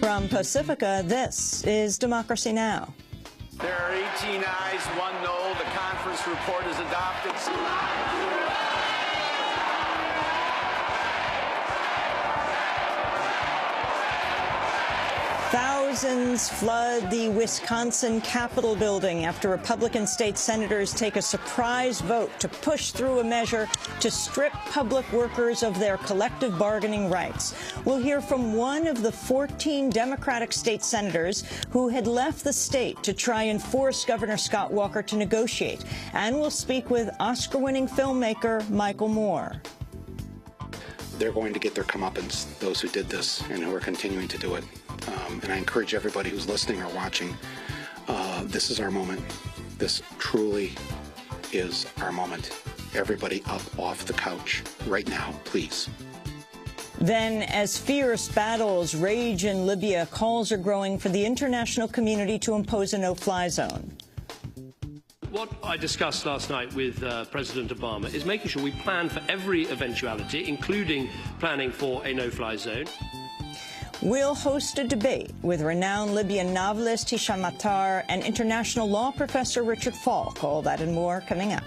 From Pacifica, this is Democracy Now! There are 18 ayes, 1 no. The conference report is adopted. Thousands flood the Wisconsin Capitol building after Republican state senators take a surprise vote to push through a measure to strip public workers of their collective bargaining rights. We'll hear from one of the 14 Democratic state senators who had left the state to try and force Governor Scott Walker to negotiate. And we'll speak with Oscar-winning filmmaker Michael Moore. They're going to get their comeuppance, those who did this and who are continuing to do it. And I encourage everybody who's listening or watching, this is our moment. This truly is our moment. Everybody up off the couch right now, please. Then, as fierce battles rage in Libya, calls are growing for the international community to impose a no-fly zone. What I discussed last night with President Obama is making sure we plan for every eventuality, including planning for a no-fly zone. We'll host a debate with renowned Libyan novelist Hisham Attar and international law professor Richard Falk. All that and more coming up.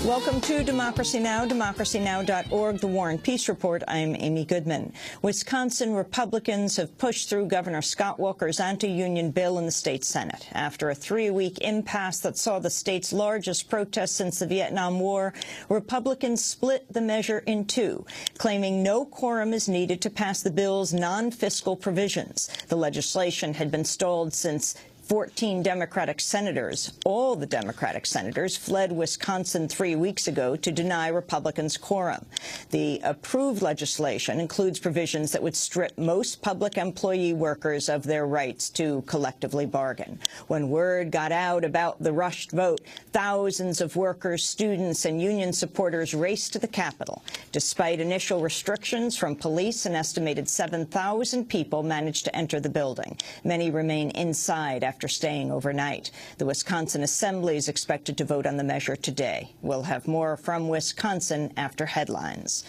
Welcome to Democracy Now!, democracynow.org, The War and Peace Report. I'm Amy Goodman. Wisconsin Republicans have pushed through Governor Scott Walker's anti-union bill in the state Senate. After a 3-week impasse that saw the state's largest protest since the Vietnam War, Republicans split the measure in two, claiming no quorum is needed to pass the bill's non-fiscal provisions. The legislation had been stalled since 14 Democratic senators, all the Democratic senators, fled Wisconsin 3 weeks ago to deny Republicans quorum. The approved legislation includes provisions that would strip most public employee workers of their rights to collectively bargain. When word got out about the rushed vote, thousands of workers, students, and union supporters raced to the Capitol. Despite initial restrictions from police, an estimated 7,000 people managed to enter the building. Many remain inside after staying overnight. The Wisconsin Assembly is expected to vote on the measure today. We'll have more from Wisconsin after headlines.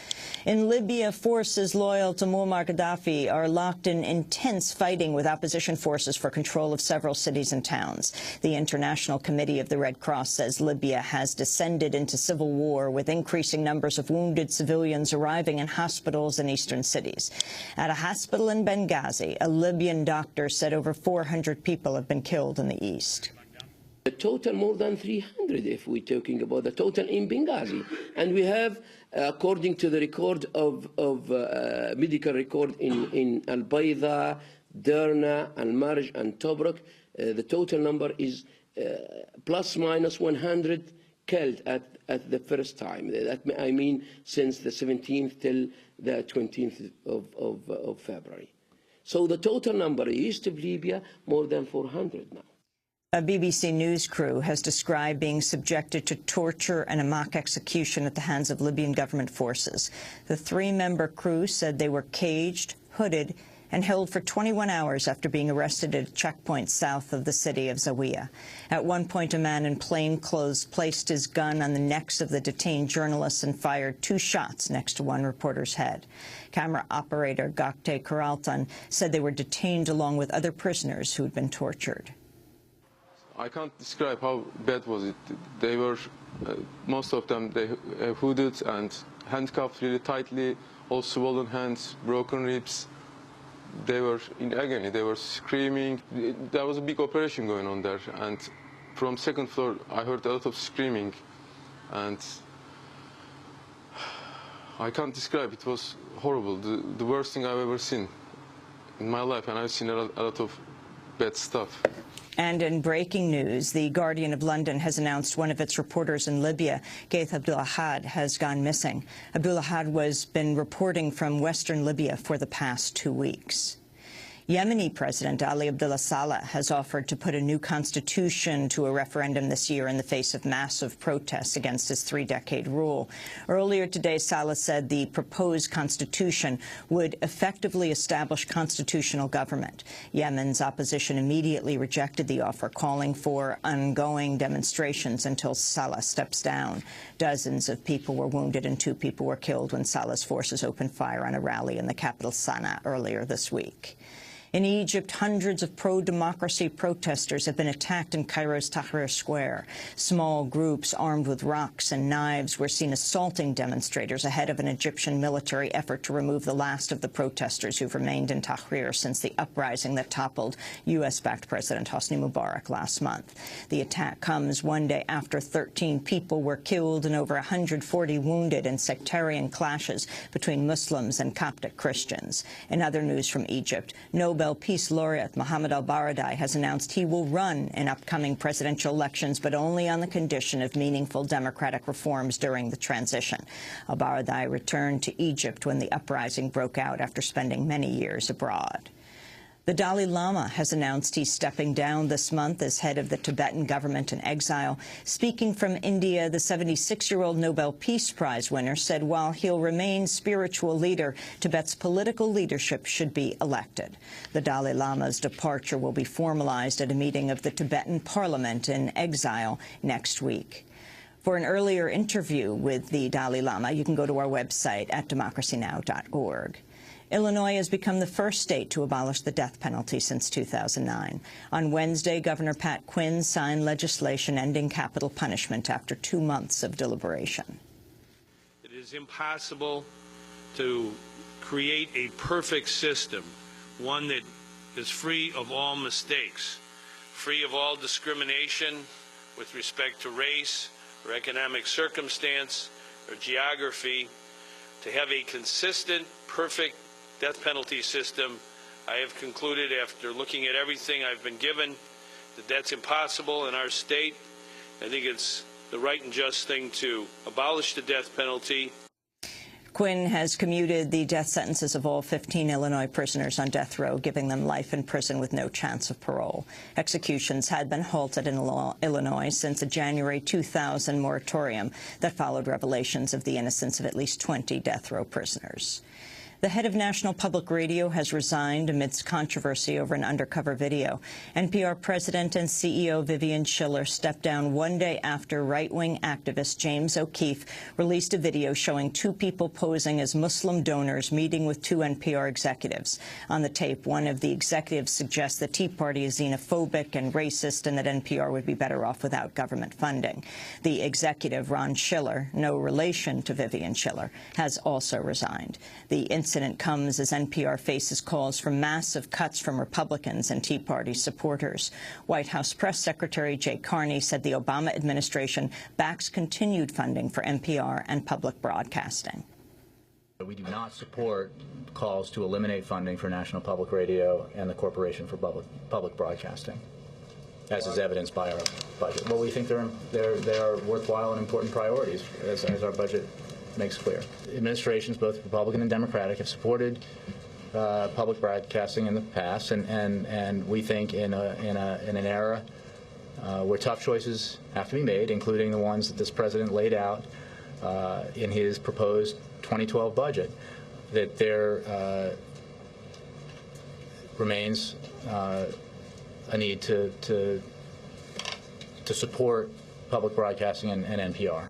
In Libya, forces loyal to Muammar Gaddafi are locked in intense fighting with opposition forces for control of several cities and towns. The International Committee of the Red Cross says Libya has descended into civil war with increasing numbers of wounded civilians arriving in hospitals in eastern cities. At a hospital in Benghazi, a Libyan doctor said over 400 people have been killed in the east. The total more than 300 if we're talking about the total in Benghazi. And we have, according to the record of medical record in Al-Bayda, Derna, Al-Marj and Tobruk, the total number is plus minus 100 killed at the first time. That, I mean, since the 17th till the 20th of February. So the total number east of Libya, more than 400 now. A BBC News crew has described being subjected to torture and a mock execution at the hands of Libyan government forces. The 3-member crew said they were caged, hooded, and held for 21 hours after being arrested at a checkpoint south of the city of Zawiya. At one point, a man in plain clothes placed his gun on the necks of the detained journalists and fired 2 shots next to one reporter's head. Camera operator Gokte Kuraltan said they were detained along with other prisoners who had been tortured. I can't describe how bad was it. They were, most of them, they hooded and handcuffed really tightly, all swollen hands, broken ribs. They were in agony, they were screaming. There was a big operation going on there, and from second floor I heard a lot of screaming, and I can't describe. It was horrible, the worst thing I've ever seen in my life, and I've seen a lot of bad stuff. And in breaking news, The Guardian of London has announced one of its reporters in Libya, Gaith Abdulahad, has gone missing. Abdulahad has been reporting from western Libya for the past 2 weeks. Yemeni President Ali Abdullah Saleh has offered to put a new constitution to a referendum this year in the face of massive protests against his three-decade rule. Earlier today, Saleh said the proposed constitution would effectively establish constitutional government. Yemen's opposition immediately rejected the offer, calling for ongoing demonstrations until Saleh steps down. Dozens of people were wounded and 2 people were killed when Saleh's forces opened fire on a rally in the capital Sana'a earlier this week. In Egypt, hundreds of pro-democracy protesters have been attacked in Cairo's Tahrir Square. Small groups armed with rocks and knives were seen assaulting demonstrators ahead of an Egyptian military effort to remove the last of the protesters who've remained in Tahrir since the uprising that toppled U.S.-backed President Hosni Mubarak last month. The attack comes one day after 13 people were killed and over 140 wounded in sectarian clashes between Muslims and Coptic Christians. In other news from Egypt, Nobel Peace Laureate Mohammed al-Baradei has announced he will run in upcoming presidential elections, but only on the condition of meaningful democratic reforms during the transition. Al-Baradei returned to Egypt when the uprising broke out after spending many years abroad. The Dalai Lama has announced he's stepping down this month as head of the Tibetan government in exile. Speaking from India, the 76-year-old Nobel Peace Prize winner said while he'll remain spiritual leader, Tibet's political leadership should be elected. The Dalai Lama's departure will be formalized at a meeting of the Tibetan parliament in exile next week. For an earlier interview with the Dalai Lama, you can go to our website at democracynow.org. Illinois has become the first state to abolish the death penalty since 2009. On Wednesday, Governor Pat Quinn signed legislation ending capital punishment after 2 months of deliberation. It is impossible to create a perfect system, one that is free of all mistakes, free of all discrimination with respect to race or economic circumstance or geography. To have a consistent, perfect death penalty system, I have concluded after looking at everything I've been given that that's impossible in our state. I think it's the right and just thing to abolish the death penalty. Quinn has commuted the death sentences of all 15 Illinois prisoners on death row, giving them life in prison with no chance of parole. Executions had been halted in Illinois since a January 2000 moratorium that followed revelations of the innocence of at least 20 death row prisoners. The head of National Public Radio has resigned amidst controversy over an undercover video. NPR President and CEO Vivian Schiller stepped down one day after right-wing activist James O'Keefe released a video showing 2 people posing as Muslim donors meeting with 2 NPR executives. On the tape, one of the executives suggests the Tea Party is xenophobic and racist and that NPR would be better off without government funding. The executive, Ron Schiller, no relation to Vivian Schiller, has also resigned. The incident comes as NPR faces calls for massive cuts from Republicans and Tea Party supporters. White House Press Secretary Jay Carney said the Obama administration backs continued funding for NPR and public broadcasting. We do not support calls to eliminate funding for National Public Radio and the Corporation for Public Broadcasting, as is evidenced by our budget. Well, we think they are worthwhile and important priorities, as our budget makes clear. Administrations, both Republican and Democratic, have supported public broadcasting in the past, and we think in an era where tough choices have to be made, including the ones that this president laid out in his proposed 2012 budget, that there remains a need to support public broadcasting and NPR.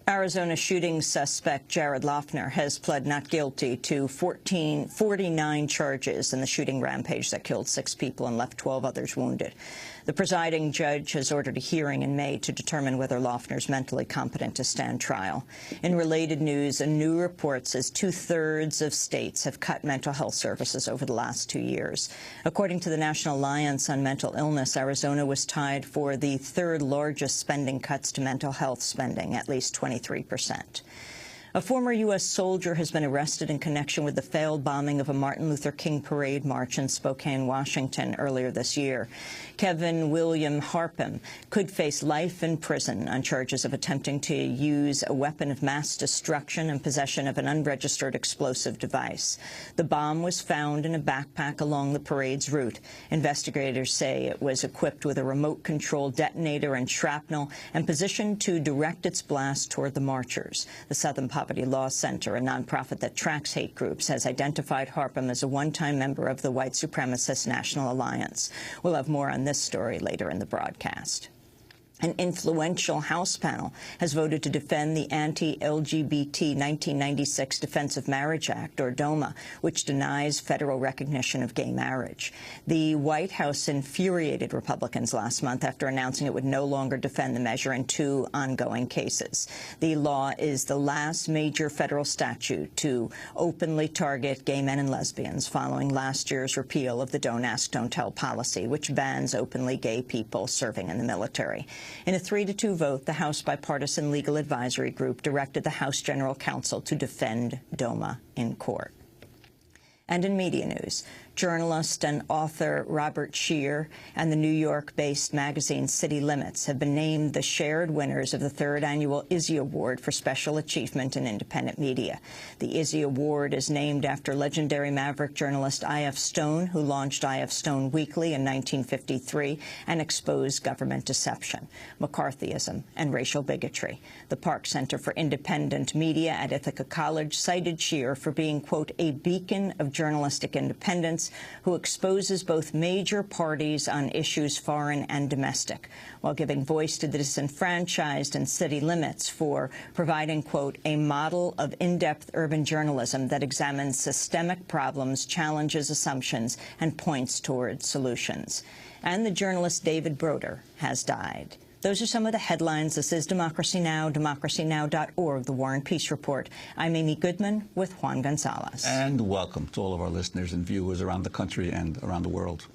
Arizona shooting suspect Jared Loughner has pled not guilty to 49 charges in the shooting rampage that killed 6 people and left 12 others wounded. The presiding judge has ordered a hearing in May to determine whether Loughner is mentally competent to stand trial. In related news, a new report says 2/3 of states have cut mental health services over the last 2 years. According to the National Alliance on Mental Illness, Arizona was tied for the 3rd largest spending cuts to mental health spending, at least 23%. A former U.S. soldier has been arrested in connection with the failed bombing of a Martin Luther King parade march in Spokane, Washington, earlier this year. Kevin William Harpham could face life in prison on charges of attempting to use a weapon of mass destruction and possession of an unregistered explosive device. The bomb was found in a backpack along the parade's route. Investigators say it was equipped with a remote-control detonator and shrapnel and positioned to direct its blast toward the marchers. The Southern Poverty Law Center, a nonprofit that tracks hate groups, has identified Harpham as a one-time member of the White Supremacist National Alliance. We'll have more on this story later in the broadcast. An influential House panel has voted to defend the anti-LGBT 1996 Defense of Marriage Act, or DOMA, which denies federal recognition of gay marriage. The White House infuriated Republicans last month after announcing it would no longer defend the measure in 2 ongoing cases. The law is the last major federal statute to openly target gay men and lesbians following last year's repeal of the Don't Ask, Don't Tell policy, which bans openly gay people serving in the military. In a 3-2 vote, the House Bipartisan Legal Advisory Group directed the House General Counsel to defend DOMA in court. And in media news, journalist and author Robert Scheer and the New York-based magazine City Limits have been named the shared winners of the 3rd annual Izzy Award for Special Achievement in Independent Media. The Izzy Award is named after legendary maverick journalist I.F. Stone, who launched I.F. Stone Weekly in 1953 and exposed government deception, McCarthyism, and racial bigotry. The Park Center for Independent Media at Ithaca College cited Scheer for being, quote, a beacon of journalistic independence who exposes both major parties on issues foreign and domestic, while giving voice to the disenfranchised, and City Limits for providing, quote, a model of in-depth urban journalism that examines systemic problems, challenges assumptions, and points toward solutions. And the journalist David Broder has died. Those are some of the headlines. This is Democracy Now!, democracynow.org, The War and Peace Report. I'm Amy Goodman with Juan Gonzalez. And welcome to all of our listeners and viewers around the country and around the world.